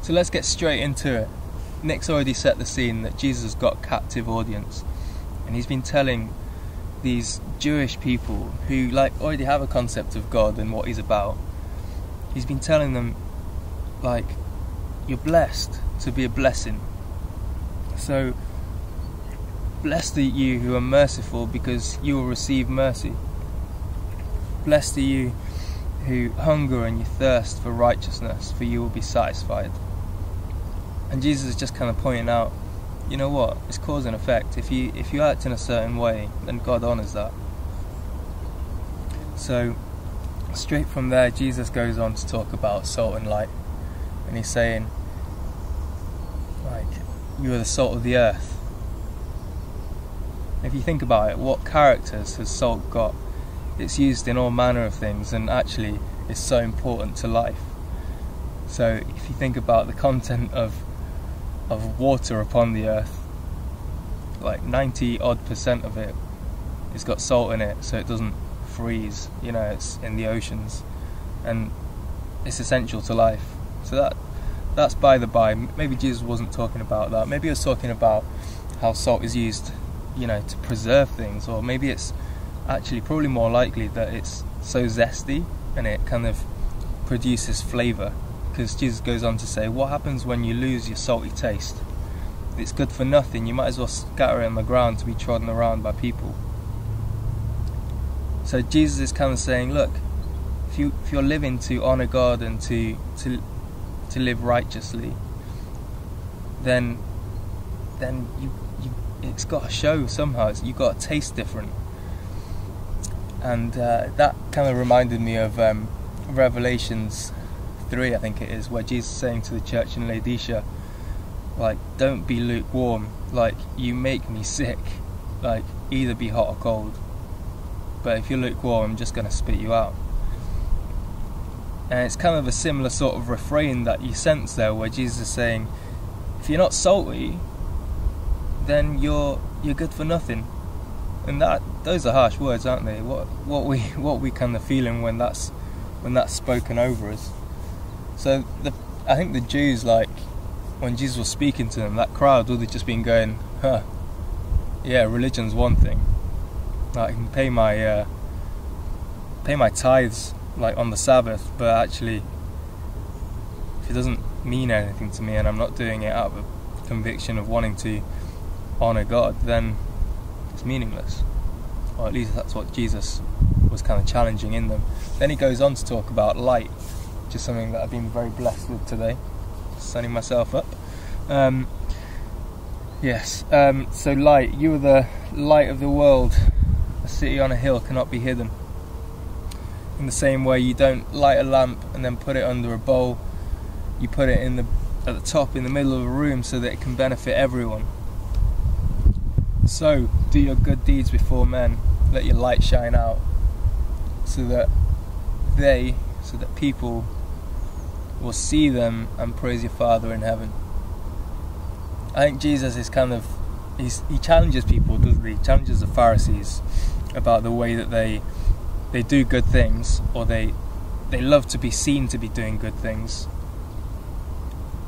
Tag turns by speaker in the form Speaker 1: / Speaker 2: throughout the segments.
Speaker 1: So let's get straight into it. Nick's already set the scene that Jesus has got a captive audience, and he's been telling these Jewish people who already have a concept of God and what he's about. He's been telling them, you're blessed to be a blessing. So blessed are you who are merciful, because you will receive mercy. Blessed are you who hunger and you thirst for righteousness, for you will be satisfied. And Jesus is just kind of pointing out, you know what, it's cause and effect. If you act in a certain way, then God honours that. So straight from there, Jesus goes on to talk about salt and light, and he's saying, you are the salt of the earth. If you think about it, what characters has salt got? It's used in all manner of things, and actually is so important to life. So if you think about the content of water upon the earth, 90% of it has got salt in it, so it doesn't freeze. It's in the oceans, and it's essential to life. So that's by the by. Maybe Jesus wasn't talking about that. Maybe he was talking about how salt is used, to preserve things, or maybe it's actually probably more likely that it's so zesty and it kind of produces flavour. Because Jesus goes on to say, what happens when you lose your salty taste? It's good for nothing. You might as well scatter it on the ground to be trodden around by people. So Jesus is kind of saying, look, if you're living to honour God and to live righteously, then you it's got to show somehow. You've got to taste different. And that kind of reminded me of Revelations 3, I think it is, where Jesus is saying to the church in Laodicea, don't be lukewarm, you make me sick, either be hot or cold, but if you're lukewarm, I'm just going to spit you out. And it's kind of a similar sort of refrain that you sense there, where Jesus is saying, if you're not salty, then you're good for nothing. And those are harsh words, aren't they? What we kind of feeling when that's spoken over us. So I think the Jews, when Jesus was speaking to them, that crowd would have just been going, yeah, religion's one thing. I can pay my tithes on the Sabbath, but actually, if it doesn't mean anything to me and I'm not doing it out of a conviction of wanting to honour God, then it's meaningless. Or at least that's what Jesus was kind of challenging in them. Then he goes on to talk about light, which is something that I've been very blessed with today, sunning myself up. So light, you are the light of the world. A city on a hill cannot be hidden. In the same way, you don't light a lamp and then put it under a bowl. You put it at the top, in the middle of a room, so that it can benefit everyone. So do your good deeds before men. Let your light shine out, so that people will see them and praise your Father in heaven. I think Jesus is he challenges people, doesn't he? He challenges the Pharisees about the way that they do good things, or they love to be seen to be doing good things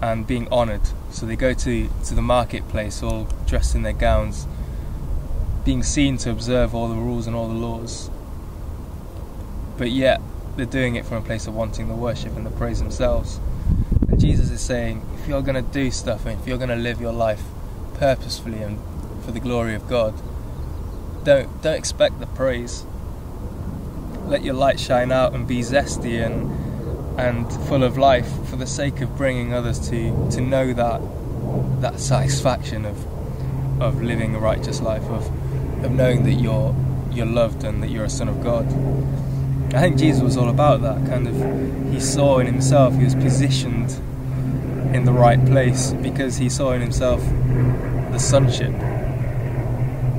Speaker 1: and being honoured. So they go to the marketplace all dressed in their gowns, being seen to observe all the rules and all the laws, but yet they're doing it from a place of wanting the worship and the praise themselves. And Jesus is saying, if you're going to do stuff, and if you're going to live your life purposefully and for the glory of God, don't expect the praise. Let your light shine out and be zesty and full of life, for the sake of bringing others to know that satisfaction of living a righteous life, of knowing that you're loved and that you're a son of God. I think Jesus was all about that. He saw in himself, he was positioned in the right place because he saw in himself the sonship,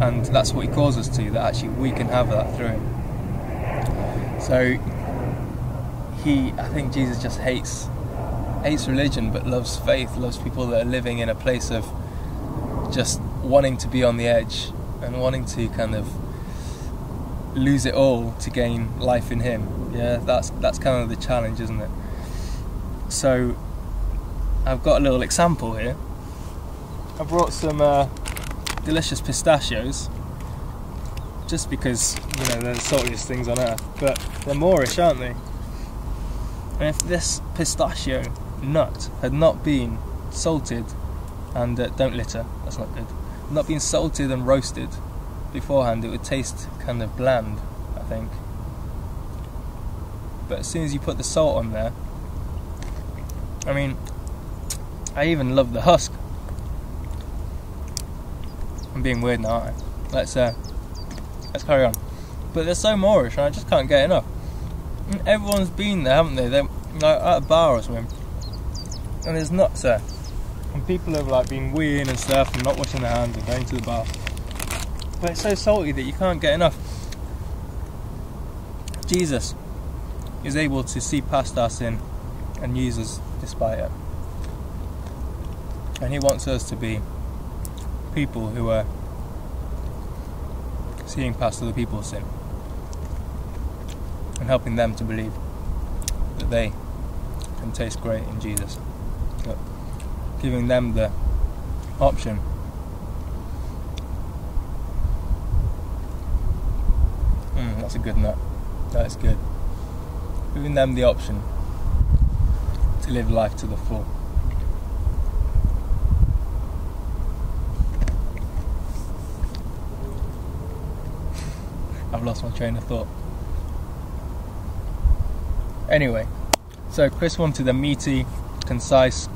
Speaker 1: and that's what he calls us to, that actually we can have that through him. So I think Jesus just hates religion, but loves faith, loves people that are living in a place of just wanting to be on the edge and wanting to kind of lose it all to gain life in him. Yeah, that's kind of the challenge, isn't it? So I've got a little example here. I brought some delicious pistachios, just because, you know, they're the saltiest things on earth, but they're Moorish, aren't they? And if this pistachio nut had not been salted and don't litter, that's not good, not been salted and roasted beforehand, it would taste kind of bland, I think. But as soon as you put the salt on there, I mean, I even love the husk. I'm being weird now, aren't I? Let's carry on. But they're so Moorish, and I just can't get enough. And everyone's been there, haven't they? They're like at a bar or something, and there's nuts there, and people have like been weeing and stuff, and not washing their hands and going to the bar. But it's so salty that you can't get enough. Jesus is able to see past our sin and use us despite it. And he wants us to be people who are seeing past other people's sin and helping them to believe that they can taste great in Jesus. But giving them the option that's a good nut. That is good. Giving them the option to live life to the full. I've lost my train of thought. Anyway, so Chris wanted a meaty, concise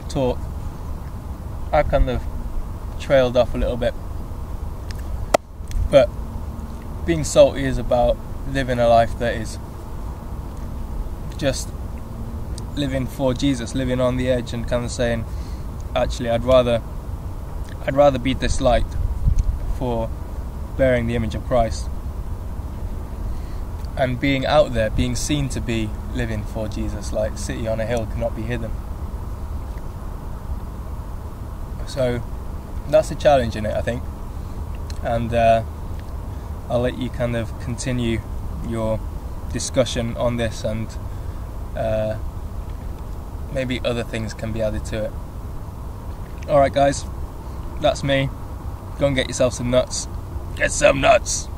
Speaker 1: talk. I kind of trailed off a little bit. But being salty is about living a life that is just living for Jesus, living on the edge and kind of saying, actually I'd rather be disliked for bearing the image of Christ and being out there, being seen to be living for Jesus, like city on a hill cannot be hidden. So that's a challenge in it, I think, and I'll let you kind of continue your discussion on this, and maybe other things can be added to it. Alright guys, that's me. Go and get yourself some nuts. Get some nuts!